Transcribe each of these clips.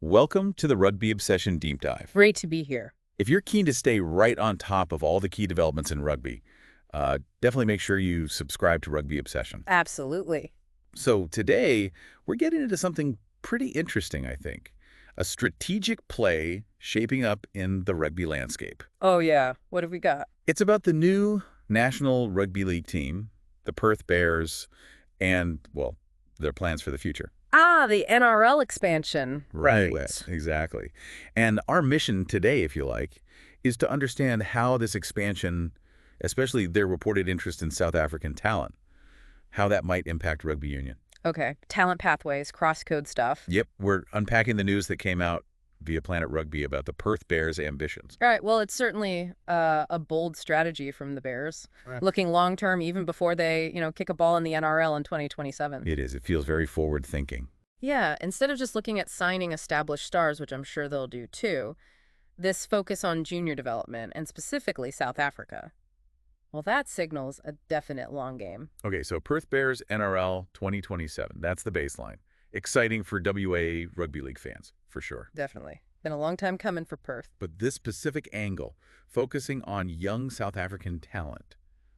Welcome to the Rugby Obsession Deep Dive. Great to be here. If you're keen to stay right on top of all the key developments in rugby, definitely make sure you subscribe to Rugby Obsession. Absolutely. So today, we're getting into something pretty interesting, I think. A strategic play shaping up in the rugby landscape. Oh, yeah. What have we got? It's about the new National Rugby League team, the Perth Bears, and, well, their plans for the future. Ah, the NRL expansion. Right, exactly. And our mission today, if you like, is to understand how this expansion, especially their reported interest in South African talent, how that might impact rugby union. Okay. Talent pathways, cross-code stuff. Yep, we're unpacking the news that came out via Planet Rugby about the Perth Bears' ambitions. All right. Well, it's certainly a bold strategy from the Bears, looking long-term even before they, kick a ball in the NRL in 2027. It is. It feels very forward-thinking. Yeah. Instead of just looking at signing established stars, which I'm sure they'll do too, this focus on junior development and specifically South Africa. Well, that signals a definite long game. Okay, so Perth Bears NRL 2027. That's the baseline. Exciting for WA Rugby League fans, for sure. Definitely. Been a long time coming for Perth. But this specific angle, focusing on young South African talent.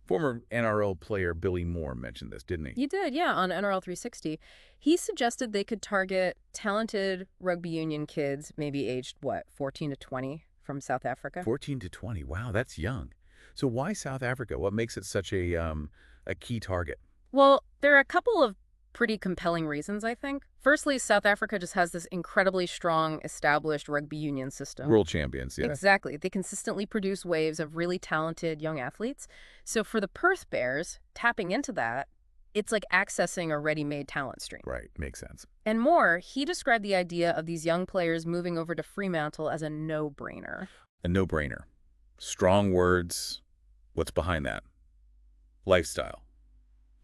Former NRL player Billy Moore mentioned this, didn't he? He did, yeah, on NRL 360. He suggested they could target talented rugby union kids, maybe aged, 14 to 20 from South Africa? 14 to 20. Wow, that's young. So why South Africa? What makes it such a key target? Well, there are a couple of pretty compelling reasons, I think. Firstly, South Africa just has this incredibly strong, established rugby union system. World champions, yeah. Exactly. They consistently produce waves of really talented young athletes. So for the Perth Bears, tapping into that, it's like accessing a ready-made talent stream. Right, makes sense. And Moore, he described the idea of these young players moving over to Fremantle as a no-brainer. A no-brainer. Strong words. What's behind that? Lifestyle.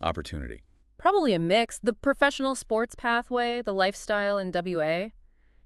Opportunity. Probably a mix. The professional sports pathway, the lifestyle in WA.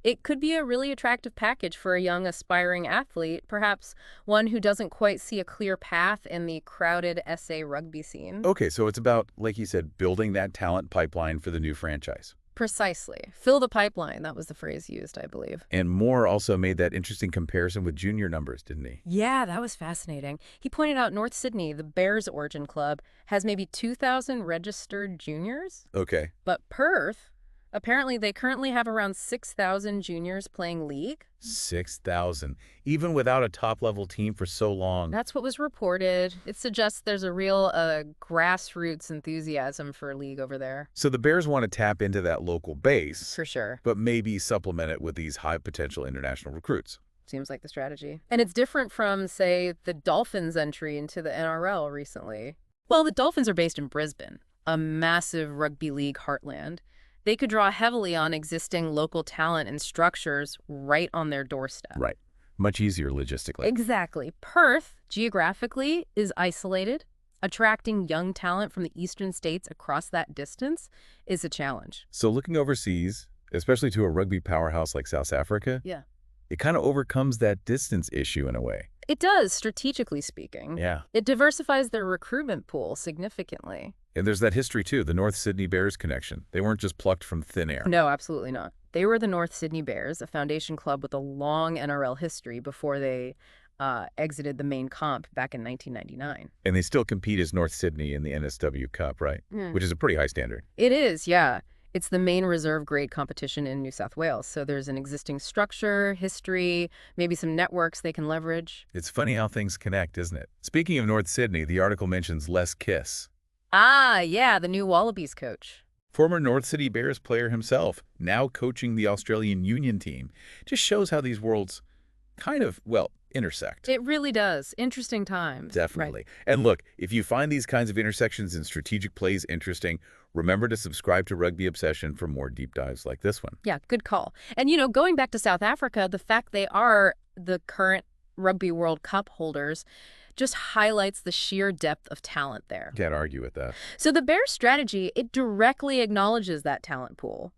It could be a really attractive package for a young aspiring athlete, perhaps one who doesn't quite see a clear path in the crowded SA rugby scene. Okay, so it's about, like you said, building that talent pipeline for the new franchise. Precisely. Fill the pipeline. That was the phrase used, I believe. And Moore also made that interesting comparison with junior numbers, didn't he? Yeah, that was fascinating. He pointed out North Sydney, the Bears' origin club, has maybe 2,000 registered juniors. Okay. But Perth, apparently they currently have around 6,000 juniors playing league. 6,000, even without a top-level team for so long. That's what was reported. It suggests there's a real grassroots enthusiasm for league over there. So the Bears want to tap into that local base. For sure. But maybe supplement it with these high-potential international recruits. Seems like the strategy. And it's different from, say, the Dolphins' entry into the NRL recently. Well, the Dolphins are based in Brisbane, a massive rugby league heartland. They could draw heavily on existing local talent and structures right on their doorstep. Right. Much easier logistically. Exactly. Perth, geographically, is isolated. Attracting young talent from the eastern states across that distance is a challenge. So looking overseas, especially to a rugby powerhouse like South Africa, yeah, it kind of overcomes that distance issue in a way. It does, strategically speaking. Yeah. It diversifies their recruitment pool significantly. And there's that history, too, the North Sydney Bears connection. They weren't just plucked from thin air. No, absolutely not. They were the North Sydney Bears, a foundation club with a long NRL history before they exited the main comp back in 1999. And they still compete as North Sydney in the NSW Cup, right? Which is a pretty high standard. It is, yeah. It's the main reserve grade competition in New South Wales. So there's an existing structure, history, maybe some networks they can leverage. It's funny how things connect, isn't it? Speaking of North Sydney, the article mentions Les Kiss. Ah, yeah, the new Wallabies coach. Former North Sydney Bears player himself, now coaching the Australian Union team. Just shows how these worlds kind of, well, intersect. It really does. Interesting times. Definitely. Right. And look, if you find these kinds of intersections and strategic plays interesting, remember to subscribe to Rugby Obsession for more deep dives like this one. Yeah, good call. And, going back to South Africa, the fact they are the current Rugby World Cup holders just highlights the sheer depth of talent there. Can't argue with that. So the Bears strategy, it directly acknowledges that talent pool.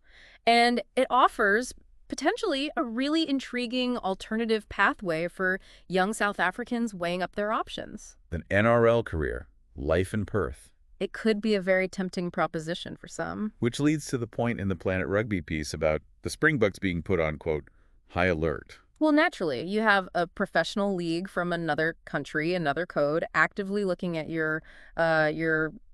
And it offers potentially a really intriguing alternative pathway for young South Africans weighing up their options. An NRL career, life in Perth. It could be a very tempting proposition for some. Which leads to the point in the Planet Rugby piece about the Springboks being put on, quote, high alert. Well, naturally, you have a professional league from another country, another code, actively looking at your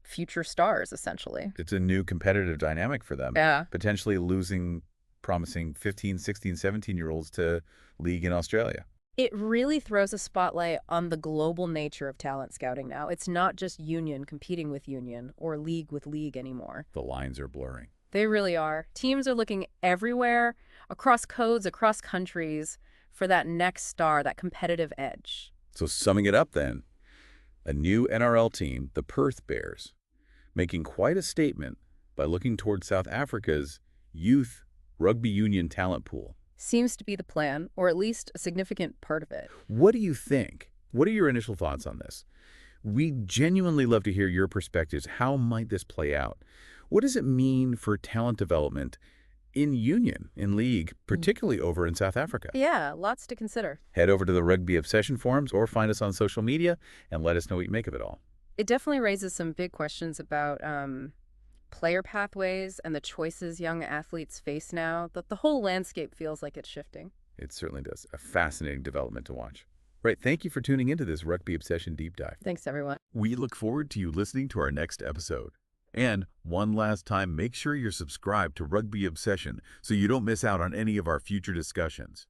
future stars, essentially. It's a new competitive dynamic for them. Yeah. Potentially losing promising 15, 16, 17-year-olds to league in Australia. It really throws a spotlight on the global nature of talent scouting now. It's not just union competing with union or league with league anymore. The lines are blurring. They really are. Teams are looking everywhere, across codes, across countries, for that next star, that competitive edge. So summing it up then, a new NRL team, the Perth Bears, making quite a statement by looking toward South Africa's youth rugby union talent pool. Seems to be the plan, or at least a significant part of it. What do you think? What are your initial thoughts on this? We genuinely love to hear your perspectives. How might this play out? What does it mean for talent development in union, in league, particularly over in South Africa? Yeah, lots to consider. Head over to the Rugby Obsession forums or find us on social media and let us know what you make of it all. It definitely raises some big questions about player pathways and the choices young athletes face now, that the whole landscape feels like it's shifting. It certainly does. A fascinating development to watch. Right, thank you for tuning into this Rugby Obsession Deep Dive. Thanks, everyone. We look forward to you listening to our next episode. And one last time, make sure you're subscribed to Rugby Obsession so you don't miss out on any of our future discussions.